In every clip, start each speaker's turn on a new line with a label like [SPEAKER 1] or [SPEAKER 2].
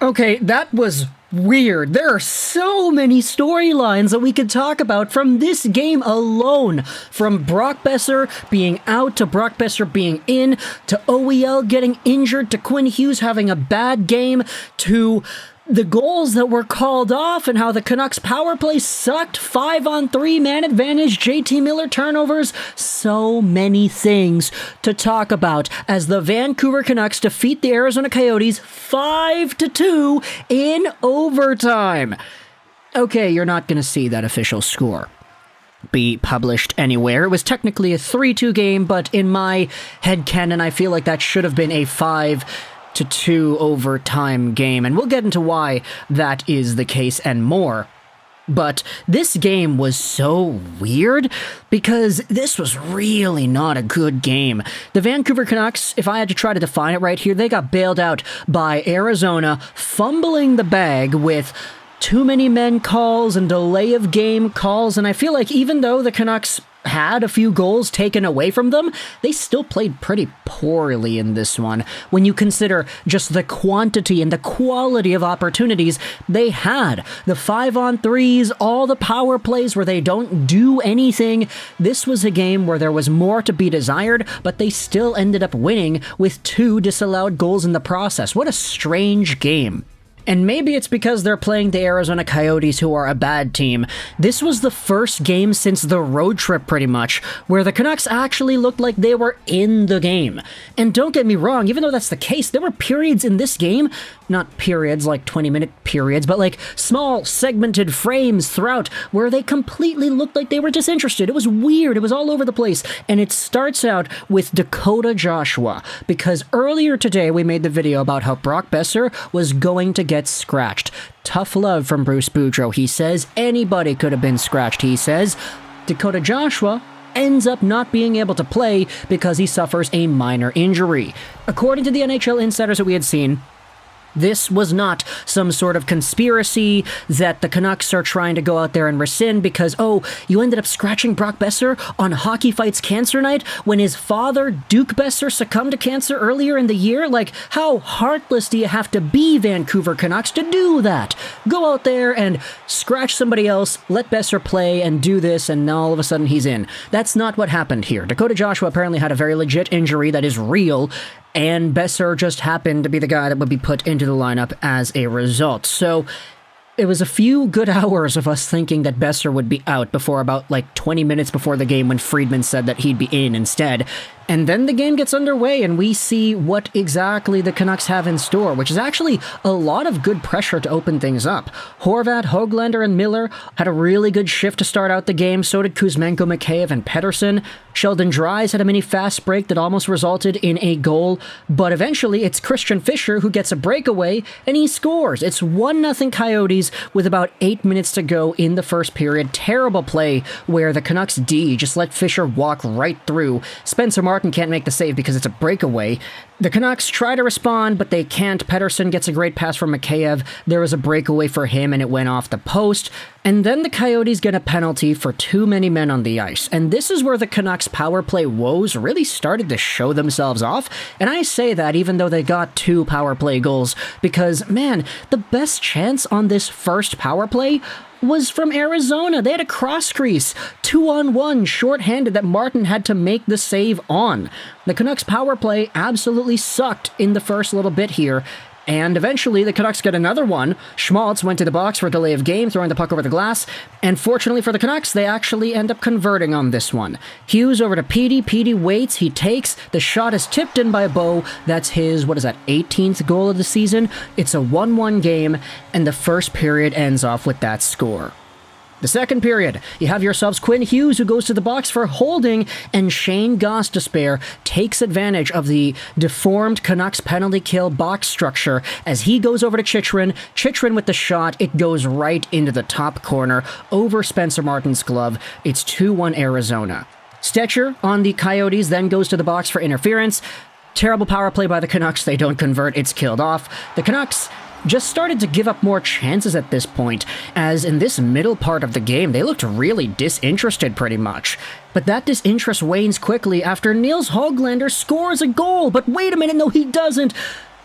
[SPEAKER 1] Okay, that was weird. There are so many storylines that we could talk about from this game alone. From Brock Boeser being out, to Brock Boeser being in, to OEL getting injured, to Quinn Hughes having a bad game, to the goals that were called off and how the Canucks power play sucked, 5-on-3 man advantage, JT Miller turnovers, so many things to talk about as the Vancouver Canucks defeat the Arizona Coyotes 5-2 in overtime. Okay, you're not going to see that official score be published anywhere. It was technically a 3-2 game, but in my headcanon, I feel like that should have been a 5-2 overtime game, and we'll get into why that is the case and more. But this game was so weird because this was really not a good game. The Vancouver Canucks, if I had to try to define it right here, they got bailed out by Arizona fumbling the bag with too many men calls and delay of game calls, and I feel like even though the Canucks had a few goals taken away from them, they still played pretty poorly in this one when you consider just the quantity and the quality of opportunities they had. The 5-on-3s, all the power plays where they don't do anything. This was a game where there was more to be desired, but they still ended up winning with 2 disallowed goals in the process. What a strange game. And maybe it's because they're playing the Arizona Coyotes, who are a bad team. This was the first game since the road trip, pretty much, where the Canucks actually looked like they were in the game. And don't get me wrong, even though that's the case, there were periods in this game, not periods like 20-minute periods, but like small segmented frames throughout where they completely looked like they were disinterested. It was weird. It was all over the place. And it starts out with Dakota Joshua, because earlier today we made the video about how Brock Boeser was going to get scratched. Tough love from Bruce Boudreau, he says. Anybody could have been scratched, he says. Dakota Joshua ends up not being able to play because he suffers a minor injury. According to the NHL insiders that we had seen, this was not some sort of conspiracy that the Canucks are trying to go out there and rescind because, oh, you ended up scratching Brock Boeser on Hockey Fights Cancer Night when his father, Duke Boeser, succumbed to cancer earlier in the year? Like, how heartless do you have to be, Vancouver Canucks, to do that? Go out there and scratch somebody else, let Boeser play and do this, and all of a sudden he's in. That's not what happened here. Dakota Joshua apparently had a very legit injury that is real, and Boeser just happened to be the guy that would be put into the lineup as a result. So it was a few good hours of us thinking that Boeser would be out before about 20 minutes before the game when Friedman said that he'd be in instead. And then the game gets underway and we see what exactly the Canucks have in store, which is actually a lot of good pressure to open things up. Horvat, Hoglander, and Miller had a really good shift to start out the game. So did Kuzmenko, Mikheyev, and Pettersson. Sheldon Dries had a mini fast break that almost resulted in a goal, but eventually it's Christian Fischer who gets a breakaway and he scores. It's 1-0 Coyotes with about 8 minutes to go in the first period. Terrible play where the Canucks D just let Fischer walk right through. Spencer Martin can't make the save because it's a breakaway. The Canucks try to respond, but they can't. Pettersson gets a great pass from Mikheyev. There was a breakaway for him, and it went off the post. And then the Coyotes get a penalty for too many men on the ice. And this is where the Canucks' power play woes really started to show themselves off. And I say that even though they got 2 power play goals, because, man, the best chance on this first power play was from Arizona. They had a cross crease, 2-on-1, shorthanded that Martin had to make the save on. The Canucks power play absolutely sucked in the first little bit here, and eventually the Canucks get another one. Schmaltz went to the box for a delay of game, throwing the puck over the glass, and fortunately for the Canucks, they actually end up converting on this one. Hughes over to Petey. Petey waits, he takes, the shot is tipped in by Bo. That's his, 18th goal of the season? It's a 1-1 game, and the first period ends off with that score. The second period, you have yourselves Quinn Hughes, who goes to the box for holding, and Shane Gostisbehere takes advantage of the deformed Canucks penalty kill box structure as he goes over to Chychrun. Chychrun with the shot, it goes right into the top corner over Spencer Martin's glove. It's 2-1 Arizona. Stetcher on the Coyotes then goes to the box for interference. Terrible power play by the Canucks. They don't convert. It's killed off. The Canucks just started to give up more chances at this point, as in this middle part of the game, they looked really disinterested pretty much. But that disinterest wanes quickly after Nils Hoglander scores a goal. But wait a minute, no he doesn't.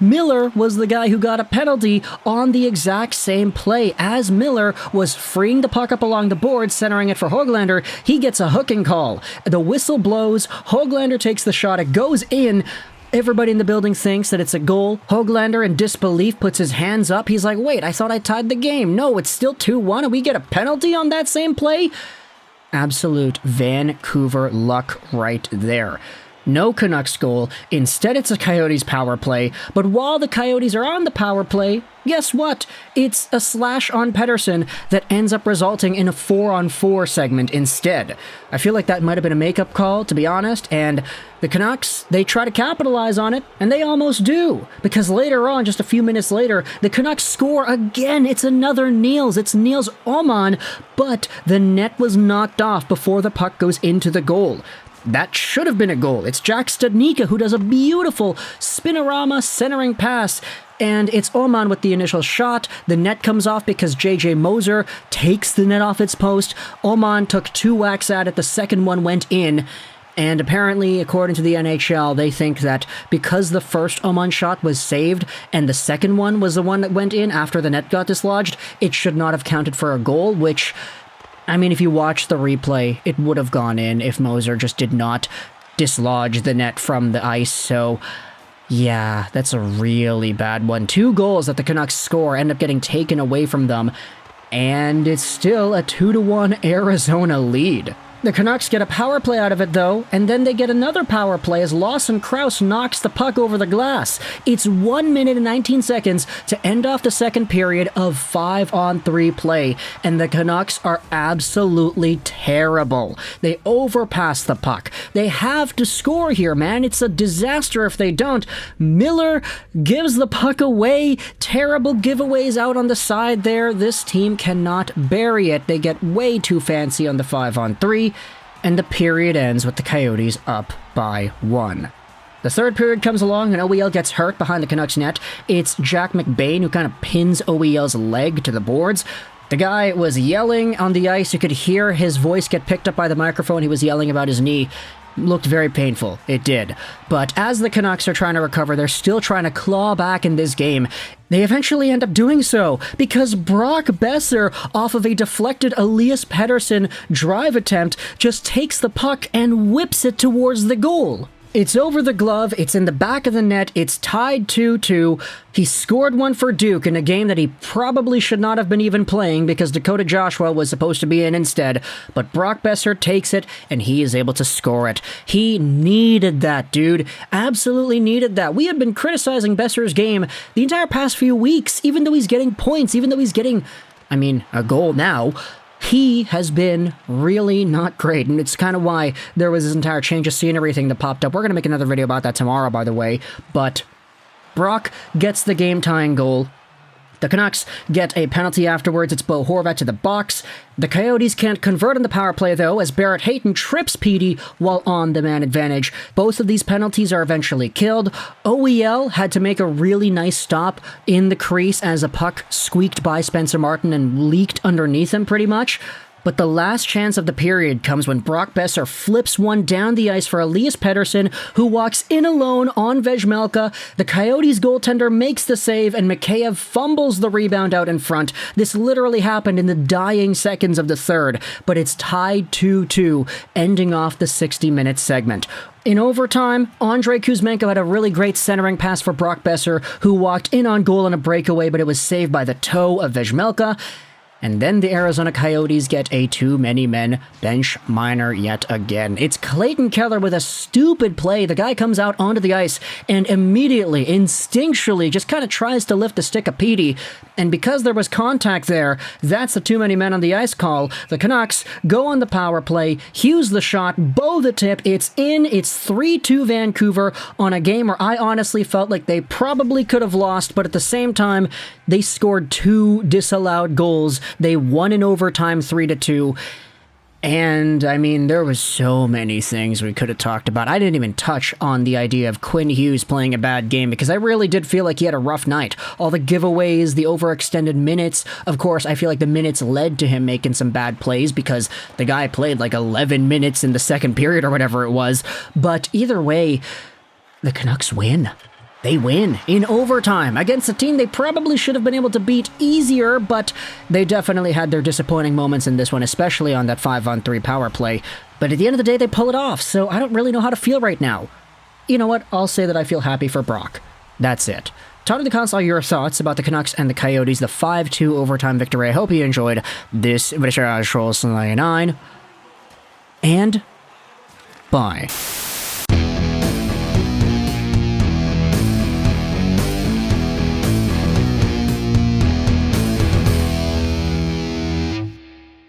[SPEAKER 1] Miller was the guy who got a penalty on the exact same play. As Miller was freeing the puck up along the board, centering it for Hoglander, he gets a hooking call. The whistle blows, Hoglander takes the shot, it goes in. Everybody in the building thinks that it's a goal. Hoglander, in disbelief, puts his hands up. He's like, wait, I thought I tied the game. No, it's still 2-1, and we get a penalty on that same play? Absolute Vancouver luck right there. No Canucks goal. Instead, it's a Coyotes power play. But while the Coyotes are on the power play, guess what? It's a slash on Pettersson that ends up resulting in a 4-on-4 segment instead. I feel like that might have been a makeup call, to be honest, and the Canucks, they try to capitalize on it, and they almost do. Because later on, just a few minutes later, the Canucks score again. It's another Nils. It's Nils Aman, but the net was knocked off before the puck goes into the goal. That should have been a goal. It's Jack Studnicka who does a beautiful spinorama centering pass, and it's Oman with the initial shot. The net comes off because J.J. Moser takes the net off its post. Oman took 2 whacks at it. The second one went in. And apparently, according to the NHL, they think that because the first Oman shot was saved and the second one was the one that went in after the net got dislodged, it should not have counted for a goal, which, I mean, if you watch the replay, it would have gone in if Moser just did not dislodge the net from the ice. So, yeah, that's a really bad one. 2 goals that the Canucks score end up getting taken away from them, and it's still a 2-1 Arizona lead. The Canucks get a power play out of it, though, and then they get another power play as Lawson Krause knocks the puck over the glass. It's 1 minute and 19 seconds to end off the second period of 5-on-3 play, and the Canucks are absolutely terrible. They overpass the puck. They have to score here, man. It's a disaster if they don't. Miller gives the puck away. Terrible giveaways out on the side there. This team cannot bury it. They get way too fancy on the 5-on-3. And the period ends with the Coyotes up by 1. The third period comes along and OEL gets hurt behind the Canucks net. It's Jack McBain who kind of pins OEL's leg to the boards. The guy was yelling on the ice. You could hear his voice get picked up by the microphone. He was yelling about his knee. Looked very painful. It did. But as the Canucks are trying to recover, they're still trying to claw back in this game. They eventually end up doing so because Brock Boeser, off of a deflected Elias Pettersson drive attempt, just takes the puck and whips it towards the goal. It's over the glove, it's in the back of the net, it's tied 2-2. He scored one for Duke in a game that he probably should not have been even playing because Dakota Joshua was supposed to be in instead, but Brock Boeser takes it and he is able to score it. He needed that, dude. Absolutely needed that. We have been criticizing Boeser's game the entire past few weeks, even though he's getting points, even though he's getting, a goal now. He has been really not great, and it's kind of why there was this entire change of scenery thing that popped up. We're going to make another video about that tomorrow, by the way, but Brock gets the game-tying goal. The Canucks get a penalty afterwards. It's Bo Horvat to the box. The Coyotes can't convert on the power play, though, as Barrett Hayton trips Petey while on the man advantage. Both of these penalties are eventually killed. OEL had to make a really nice stop in the crease as a puck squeaked by Spencer Martin and leaked underneath him, pretty much. But the last chance of the period comes when Brock Boeser flips one down the ice for Elias Pettersson, who walks in alone on Vejmelka. The Coyotes goaltender makes the save, and Mikheyev fumbles the rebound out in front. This literally happened in the dying seconds of the third, but it's tied 2-2, ending off the 60-minute segment. In overtime, Andrei Kuzmenko had a really great centering pass for Brock Boeser, who walked in on goal in a breakaway, but it was saved by the toe of Vejmelka. And then the Arizona Coyotes get a too-many-men bench minor yet again. It's Clayton Keller with a stupid play. The guy comes out onto the ice and immediately, instinctually, just kind of tries to lift the stick of Petey. And because there was contact there, that's the too-many-men on the ice call. The Canucks go on the power play, Hughes the shot, Bow the tip, it's in, it's 3-2 Vancouver on a game where I honestly felt like they probably could have lost, but at the same time, they scored 2 disallowed goals. They won in overtime 3-2. And, there was so many things we could have talked about. I didn't even touch on the idea of Quinn Hughes playing a bad game because I really did feel like he had a rough night. All the giveaways, the overextended minutes. Of course, I feel like the minutes led to him making some bad plays because the guy played like 11 minutes in the second period or whatever it was. But either way, the Canucks win. They win in overtime against a team they probably should have been able to beat easier, but they definitely had their disappointing moments in this one, especially on that 5-on-3 power play. But at the end of the day, they pull it off, so I don't really know how to feel right now. You know what? I'll say that I feel happy for Brock. That's it. Talk to the console your thoughts about the Canucks and the Coyotes, the 5-2 overtime victory. I hope you enjoyed this Juraj 9, and bye.